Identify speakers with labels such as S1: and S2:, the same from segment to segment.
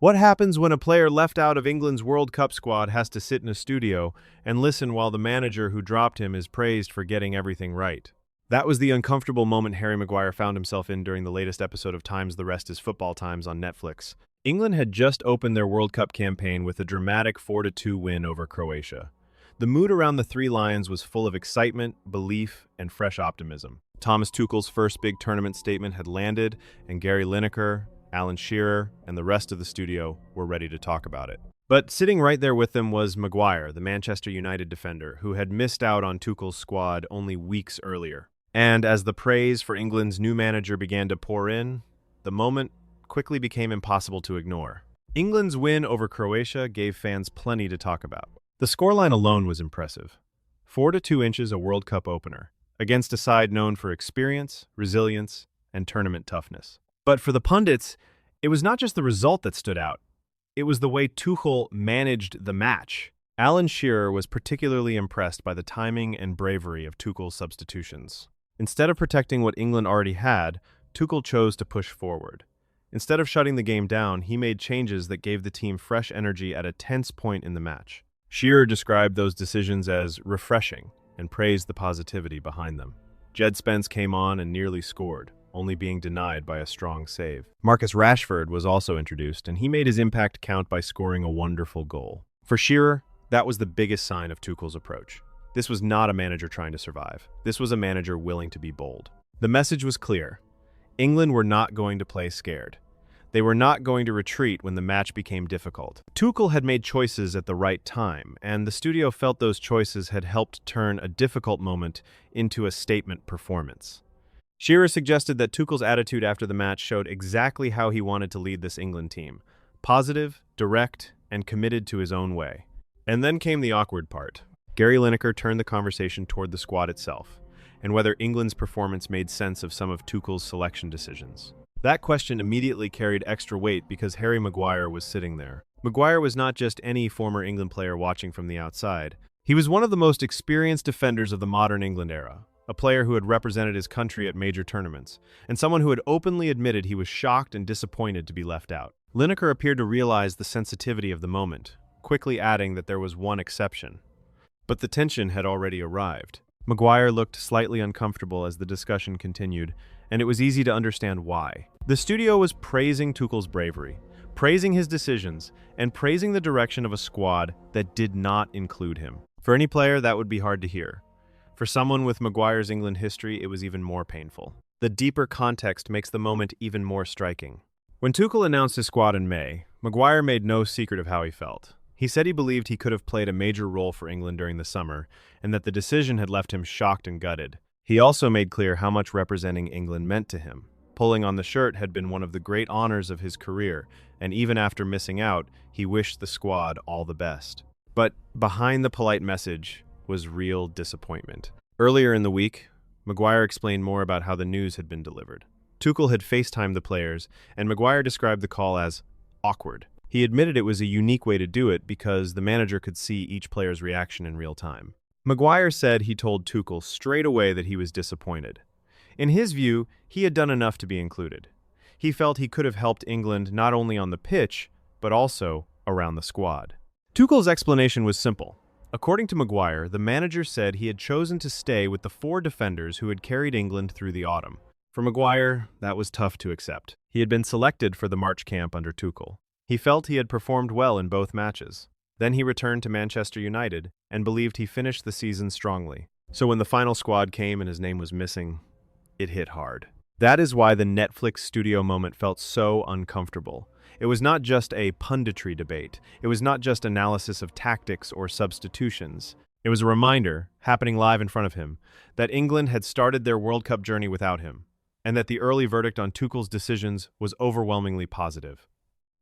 S1: What happens when a player left out of England's World Cup squad has to sit in a studio and listen while the manager who dropped him is praised for getting everything right? That was the uncomfortable moment Harry Maguire found himself in during the latest episode of Times the Rest is Football Times on Netflix. England had just opened their World Cup campaign with a dramatic 4-2 win over Croatia. The mood around the Three Lions was full of excitement, belief, and fresh optimism. Thomas Tuchel's first big tournament statement had landed, and Gary Lineker, Alan Shearer, and the rest of the studio were ready to talk about it. But sitting right there with them was Maguire, the Manchester United defender, who had missed out on Tuchel's squad only weeks earlier. And as the praise for England's new manager began to pour in, the moment quickly became impossible to ignore. England's win over Croatia gave fans plenty to talk about. The scoreline alone was impressive. 4-2 inches a World Cup opener, against a side known for experience, resilience, and tournament toughness. But for the pundits, it was not just the result that stood out. It was the way Tuchel managed the match. Alan Shearer was particularly impressed by the timing and bravery of Tuchel's substitutions. Instead of protecting what England already had, Tuchel chose to push forward. Instead of shutting the game down, he made changes that gave the team fresh energy at a tense point in the match. Shearer described those decisions as refreshing and praised the positivity behind them. Jed Spence came on and nearly scored, only being denied by a strong save. Marcus Rashford was also introduced, and he made his impact count by scoring a wonderful goal. For Shearer, that was the biggest sign of Tuchel's approach. This was not a manager trying to survive. This was a manager willing to be bold. The message was clear. England were not going to play scared. They were not going to retreat when the match became difficult. Tuchel had made choices at the right time, and the studio felt those choices had helped turn a difficult moment into a statement performance. Shearer suggested that Tuchel's attitude after the match showed exactly how he wanted to lead this England team. Positive, direct, and committed to his own way. And then came the awkward part. Gary Lineker turned the conversation toward the squad itself, and whether England's performance made sense of some of Tuchel's selection decisions. That question immediately carried extra weight because Harry Maguire was sitting there. Maguire was not just any former England player watching from the outside. He was one of the most experienced defenders of the modern England era. A player who had represented his country at major tournaments, and someone who had openly admitted he was shocked and disappointed to be left out. Lineker appeared to realize the sensitivity of the moment, quickly adding that there was one exception. But the tension had already arrived. Maguire looked slightly uncomfortable as the discussion continued, and it was easy to understand why. The studio was praising Tuchel's bravery, praising his decisions, and praising the direction of a squad that did not include him. For any player, that would be hard to hear. For someone with Maguire's England history, it was even more painful. The deeper context makes the moment even more striking. When Tuchel announced his squad in May, Maguire made no secret of how he felt. He said he believed he could have played a major role for England during the summer, and that the decision had left him shocked and gutted. He also made clear how much representing England meant to him. Pulling on the shirt had been one of the great honors of his career, and even after missing out, he wished the squad all the best. But behind the polite message was real disappointment. Earlier in the week, Maguire explained more about how the news had been delivered. Tuchel had FaceTimed the players, and Maguire described the call as awkward. He admitted it was a unique way to do it because the manager could see each player's reaction in real time. Maguire said he told Tuchel straight away that he was disappointed. In his view, he had done enough to be included. He felt he could have helped England not only on the pitch, but also around the squad. Tuchel's explanation was simple. According to Maguire, the manager said he had chosen to stay with the 4 defenders who had carried England through the autumn. For Maguire, that was tough to accept. He had been selected for the March camp under Tuchel. He felt he had performed well in both matches. Then he returned to Manchester United and believed he finished the season strongly. So when the final squad came and his name was missing, it hit hard. That is why the Netflix studio moment felt so uncomfortable. It was not just a punditry debate. It was not just analysis of tactics or substitutions. It was a reminder, happening live in front of him, that England had started their World Cup journey without him, and that the early verdict on Tuchel's decisions was overwhelmingly positive.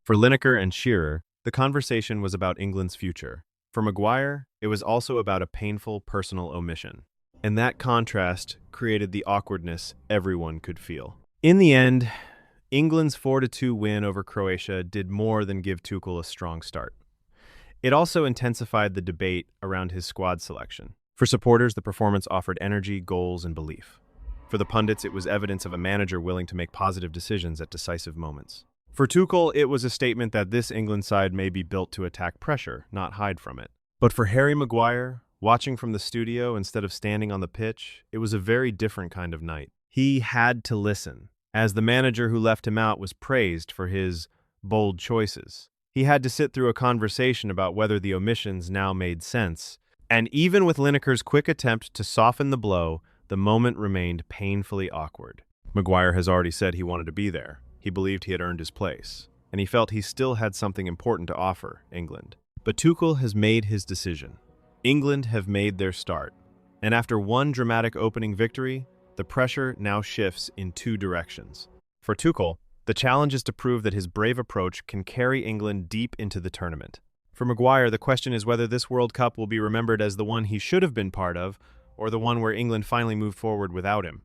S1: For Lineker and Shearer, the conversation was about England's future. For Maguire, it was also about a painful personal omission. And that contrast created the awkwardness everyone could feel. In the end, England's 4-2 win over Croatia did more than give Tuchel a strong start. It also intensified the debate around his squad selection. For supporters, the performance offered energy, goals, and belief. For the pundits, it was evidence of a manager willing to make positive decisions at decisive moments. For Tuchel, it was a statement that this England side may be built to attack pressure, not hide from it. But for Harry Maguire, watching from the studio instead of standing on the pitch, it was a very different kind of night. He had to listen, as the manager who left him out was praised for his bold choices. He had to sit through a conversation about whether the omissions now made sense. And even with Lineker's quick attempt to soften the blow, the moment remained painfully awkward. Maguire has already said he wanted to be there. He believed he had earned his place, and he felt he still had something important to offer England. But Tuchel has made his decision. England have made their start, and after one dramatic opening victory, the pressure now shifts in two directions. For Tuchel, the challenge is to prove that his brave approach can carry England deep into the tournament. For Maguire, the question is whether this World Cup will be remembered as the one he should have been part of, or the one where England finally moved forward without him.